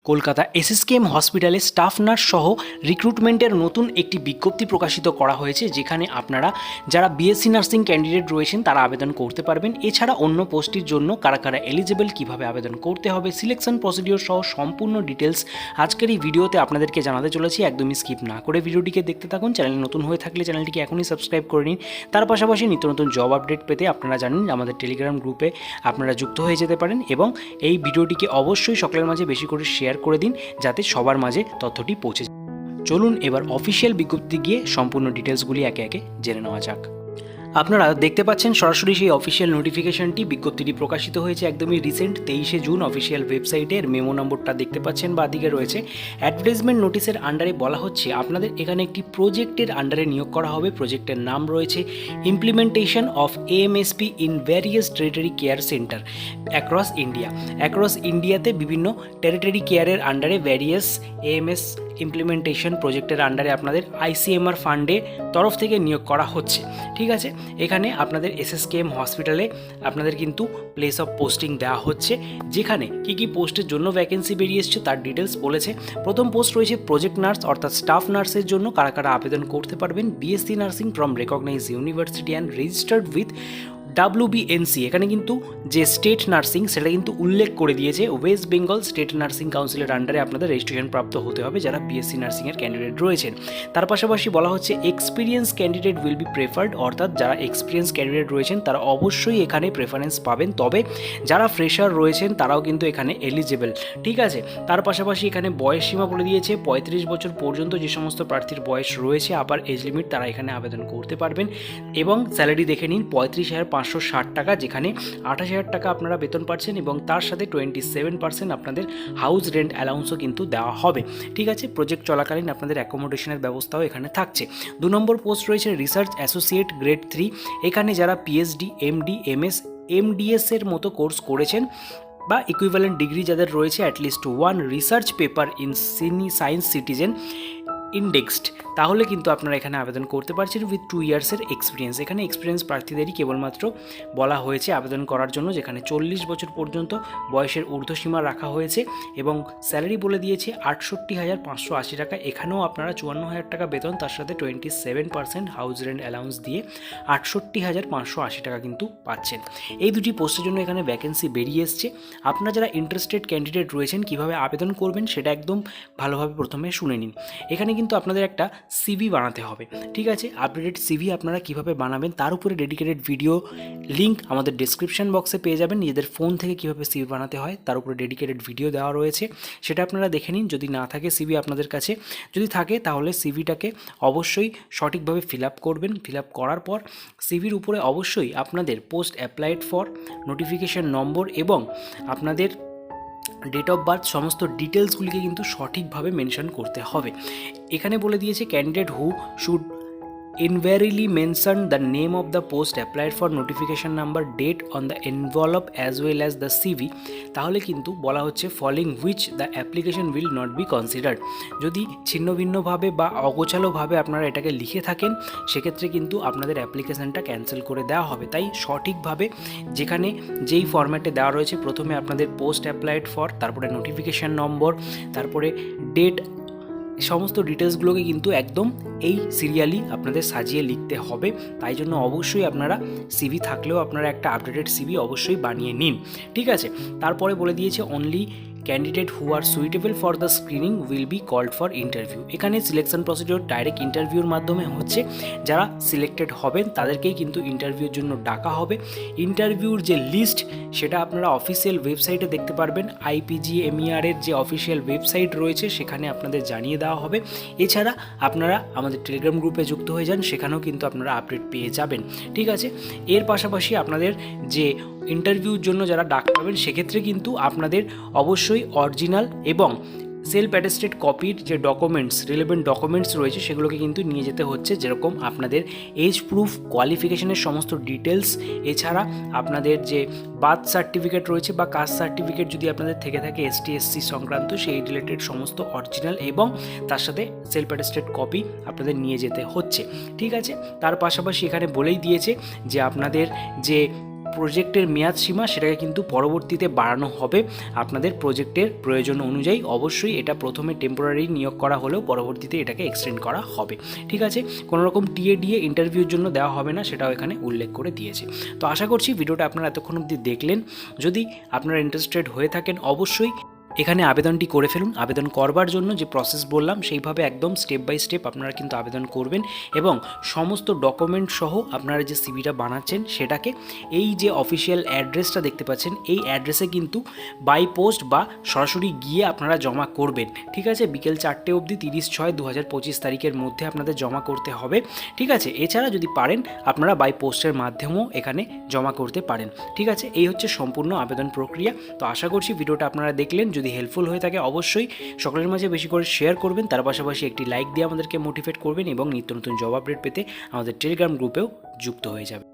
Kolkata SSKM হসপিটালে staff nurse সহ রিক্রুটমেন্টের নতুন একটি বিজ্ঞপ্তি প্রকাশিত করা হয়েছে, যেখানে আপনারা যারা বিএসসি নার্সিং ক্যান্ডিডেট রয়েছেন তারা আবেদন করতে পারবেন। এছাড়া অন্য পোস্টের জন্য কারা কারা এলিজিবল, কীভাবে আবেদন করতে হবে, সিলেকশন প্রসিডিওর সহ সম্পূর্ণ ডিটেলস আজকের এই ভিডিওতে আপনাদেরকে জানাতে চলেছি। একদমই স্কিপ না করে ভিডিওটিকে দেখতে থাকুন। চ্যানেলে নতুন হয়ে থাকলে চ্যানেলটিকে এখনই সাবস্ক্রাইব করে নিন। তার পাশাপাশি নিত্য নতুন জব আপডেট পেতে আপনারা জানেন আমাদের টেলিগ্রাম গ্রুপে আপনারা যুক্ত হয়ে যেতে পারেন, এবং এই ভিডিওটিকে অবশ্যই সকলের মাঝে বেশি করে শেয়ার করে দিন যাতে সবার মাঝে তথ্যটি পৌঁছে যায়। চলুন এবার অফিসিয়াল বিজ্ঞপ্তি গিয়ে সম্পূর্ণ ডিটেলসগুলি একে একে জেনে নেওয়া যাক। আপনারা দেখতে পাচ্ছেন সরাসরি সেই অফিসিয়াল নোটিফিকেশনটি, বিজ্ঞপ্তিটি প্রকাশিত হয়েছে একদমই রিসেন্ট 23শে জুন। অফিসিয়াল ওয়েবসাইটের মেমো নম্বরটা দেখতে পাচ্ছেন বা দিকে রয়েছে। অ্যাডভার্টাইজমেন্ট নোটিসের আন্ডারে বলা হচ্ছে আপনাদের এখানে একটি প্রজেক্টের আন্ডারে নিয়োগ করা হবে। প্রজেক্টের নাম রয়েছে implementation of AMSP in various territory care centre across India. Across ইন্ডিয়াতে বিভিন্ন টেরিটরি কেয়ারের আন্ডারে ভ্যারিয়াস AMS ইমপ্লিমেন্টেশন প্রজেক্টের আন্ডারে আপনাদের ICMR ফান্ডের তরফ থেকে নিয়োগ করা হচ্ছে। ঠিক আছে, এখানে আপনাদের SSKM হসপিটালে আপনাদের কিন্তু প্লেস অফ পোস্টিং দেওয়া হচ্ছে, যেখানে কী পোস্টের জন্য ভ্যাকেন্সি বেরিয়ে এসছে তার ডিটেলস বলেছে। প্রথম পোস্ট রয়েছে প্রজেক্ট নার্স অর্থাৎ স্টাফ নার্সের জন্য। কারা কারা আবেদন করতে পারবেন? BSc nursing from recognise university and registered with WBNC। এখানে কিন্তু যে স্টেট নার্সিং সেটা কিন্তু উল্লেখ করে দিয়েছে, ওয়েস্ট বেঙ্গল স্টেট নার্সিং কাউন্সিলের আন্ডারে আপনাদের রেজিস্ট্রেশন প্রাপ্ত হতে হবে যারা BSc নার্সিংয়ের ক্যান্ডিডেট রয়েছেন। তার পাশাপাশি বলা হচ্ছে experience candidate will be preferred, অর্থাৎ যারা এক্সপিরিয়েন্স ক্যান্ডিডেট রয়েছেন তারা অবশ্যই এখানে প্রেফারেন্স পাবেন, তবে যারা ফ্রেশার রয়েছেন তারাও কিন্তু এখানে এলিজিবল। ঠিক আছে, তার পাশাপাশি এখানে বয়স সীমা বলে দিয়েছে 35 বছর পর্যন্ত যে সমস্ত প্রার্থীর বয়স রয়েছে আপার এজ লিমিট তারা এখানে আবেদন করতে পারবেন। এবং স্যালারি দেখে নিন 35,560 টাকা, যেখানে 28,000 টাকা আপনারা বেতন পাচ্ছেন এবং তার সাথে 27% আপনাদের হাউস রেন্ট অ্যালাউন্সও কিন্তু দেওয়া হবে। ঠিক আছে, প্রজেক্ট চলাকালীন আপনাদের অ্যাকোমোডেশনের ব্যবস্থাও এখানে থাকছে। 2 নম্বর পোস্ট রয়েছে রিসার্চ অ্যাসোসিয়েট গ্রেড 3। এখানে যারা PhD, MD, MS, MDS এর মতো কোর্স করেছেন বা ইকুইভ্যালেন্ট ডিগ্রি যাদের রয়েছে, at least 1 research paper in science citizen indexed, তাহলে কিন্তু আপনারা এখানে আবেদন করতে পারছেন উইথ 2 ইয়ার্সের এক্সপিরিয়েন্স। এখানে এক্সপিরিয়েন্স প্রার্থীদেরই কেবলমাত্র বলা হয়েছে আবেদন করার জন্য, যেখানে 40 বছর পর্যন্ত বয়সের ঊর্ধ্বসীমা রাখা হয়েছে এবং স্যালারি বলে দিয়েছে 68,580 টাকা। এখানেও আপনারা 54,000 টাকা বেতন, তার সাথে 27% হাউস রেন্ট অ্যালাউন্স দিয়ে 68,580 টাকা কিন্তু পাচ্ছেন। এই দুটি পোস্টের জন্য এখানে ভ্যাকেন্সি বেরিয়ে এসছে। আপনারা যারা ইন্টারেস্টেড ক্যান্ডিডেট রয়েছেন কীভাবে আবেদন করবেন সেটা একদম ভালোভাবে প্রথমে শুনে নিন। এখানে কিন্তু আপনাদের একটা CV বানাতে হবে। ঠিক আছে, আপডেটেড CV আপনারা কিভাবে বানাবেন তার উপরে ডেডিকেটেড ভিডিও লিঙ্ক আমাদের ডেসক্রিপশন বক্সে পেয়ে যাবেন। নিজেদের ফোন থেকে কিভাবে CV বানাতে হয় তার উপরে ডেডিকেটেড ভিডিও দেওয়া রয়েছে, সেটা আপনারা দেখে নিন। যদি না থাকে CV আপনাদের কাছে, যদি থাকে তাহলে CVটাকে অবশ্যই সঠিকভাবে ফিল আপ করবেন। ফিল আপ করার পর CVর উপরে অবশ্যই আপনাদের পোস্ট অ্যাপ্লাইড ফর, নোটিফিকেশন নম্বর এবং আপনাদের ডেট অফ বার্থ সমস্ত ডিটেলসগুলিকে কিন্তু সঠিকভাবে মেনশন করতে হবে। এখানে বলে দিয়েছে candidate who should invariably mention the name of the post applied for, notification number, date on the envelope as well as the CV। তাহলে কিন্তু বলা হচ্ছে following which the application will not be considered। যদি ছিন্ন ভিন্নভাবে বা অগোছালোভাবে আপনারা এটাকে লিখে থাকেন সেক্ষেত্রে কিন্তু আপনাদের অ্যাপ্লিকেশানটা ক্যান্সেল করে দেওয়া হবে। তাই সঠিকভাবে যেখানে যেই ফরম্যাটে দেওয়া রয়েছে, প্রথমে আপনাদের পোস্ট অ্যাপ্লাইড ফর, তারপরে নোটিফিকেশান নম্বর, তারপরে ডেট, সমস্ত ডিটেলসগুলোকে কিন্তু একদম এই সিরিয়ালি আপনাদের সাজিয়ে লিখতে হবে। তাই জন্য অবশ্যই আপনারা CV থাকলেও আপনারা একটা আপডেটেড CV অবশ্যই বানিয়ে নিন। ঠিক আছে, তারপরে বলে দিয়েছে only candidate who are suitable for the screening will be called for interview. এখানে সিলেকশন প্রসিডিওর ডাইরেক্ট ইন্টারভিউর মাধ্যমে হচ্ছে। যারা সিলেক্টেড হবেন তাদেরকেই কিন্তু ইন্টারভিউর জন্য ডাকা হবে। ইন্টারভিউর যে লিস্ট সেটা আপনারা অফিসিয়াল ওয়েবসাইটে দেখতে পারবেন। IPGMER এর যে অফিসিয়াল ওয়েবসাইট রয়েছে সেখানে আপনাদের জানিয়ে দেওয়া হবে। এছাড়া আপনারা আমাদের টেলিগ্রাম গ্রুপে যুক্ত হয়ে যান, সেখানেও কিন্তু আপনারা আপডেট পেয়ে যাবেন। ঠিক আছে, এর পাশাপাশি আপনাদের যে ইন্টারভিউর জন্য যারা ডাক পাবেন সেক্ষেত্রে কিন্তু আপনাদের অবশ্যই অরিজিনাল এবং সেলফ অ্যাটেস্টেড কপির যে ডকুমেন্টস, রিলেভেন্ট ডকুমেন্টস রয়েছে সেগুলোকে কিন্তু নিয়ে যেতে হচ্ছে, যেরকম আপনাদের এজ প্রুফ, কোয়ালিফিকেশনের সমস্ত ডিটেলস, এছাড়া আপনাদের যে বার্থ সার্টিফিকেট রয়েছে বা কাস্ট সার্টিফিকেট যদি আপনাদের থেকে থাকে ST SC সংক্রান্ত সেই রিলেটেড সমস্ত অরিজিনাল এবং তার সাথে সেলফ অ্যাটেস্টেড কপি আপনাদের নিয়ে যেতে হচ্ছে। ঠিক আছে, তার পাশাপাশি এখানে বলেই দিয়েছে যে আপনাদের যে প্রজেক্টের মেয়াদ সীমা সেটাকে কিন্তু পরবর্তীতে বাড়ানো হবে আপনাদের প্রজেক্টের প্রয়োজন অনুযায়ী। অবশ্যই এটা প্রথমে টেম্পোরারি নিয়োগ করা হলেও পরবর্তীতে এটাকে এক্সটেন্ড করা হবে। ঠিক আছে, কোনো রকম টিএডিএ ইন্টারভিউর জন্য দেওয়া হবে না, সেটাও এখানে উল্লেখ করে দিয়েছে। তো আশা করছি ভিডিওটা আপনারা এতক্ষণ অবধি দেখলেন। যদি আপনারা ইন্টারেস্টেড হয়ে থাকেন অবশ্যই এখানে আবেদনটি করে ফেলুন। আবেদন করবার জন্য যে প্রসেস বললাম সেইভাবে একদম স্টেপ বাই স্টেপ আপনারা কিন্তু আবেদন করবেন এবং সমস্ত ডকুমেন্ট সহ আপনারা যে সিভিটা বানাচ্ছেন সেটাকে এই যে অফিসিয়াল অ্যাড্রেসটা দেখতে পাচ্ছেন এই অ্যাড্রেসে কিন্তু বাই পোস্ট বা সরাসরি গিয়ে আপনারা জমা করবেন। ঠিক আছে, বিকেল 4টে অবধি 30/6/2025 তারিখের মধ্যে আপনাদের জমা করতে হবে। ঠিক আছে, এছাড়া যদি পারেন আপনারা বাই পোস্টের মাধ্যমেও এখানে জমা করতে পারেন। ঠিক আছে, এই হচ্ছে সম্পূর্ণ আবেদন প্রক্রিয়া। তো আশা করছি ভিডিওটা আপনারা দেখলেন। যদি হেল্পফুল হয়ে থাকে অবশ্যই সকলের মাঝে বেশি করে শেয়ার করবেন, তার পাশাপাশি একটি লাইক দিয়ে আমাদেরকে মোটিভেট করবেন এবং নিত্য নতুন জব আপডেট পেতে আমাদের টেলিগ্রাম গ্রুপেও যুক্ত হয়ে যাবে।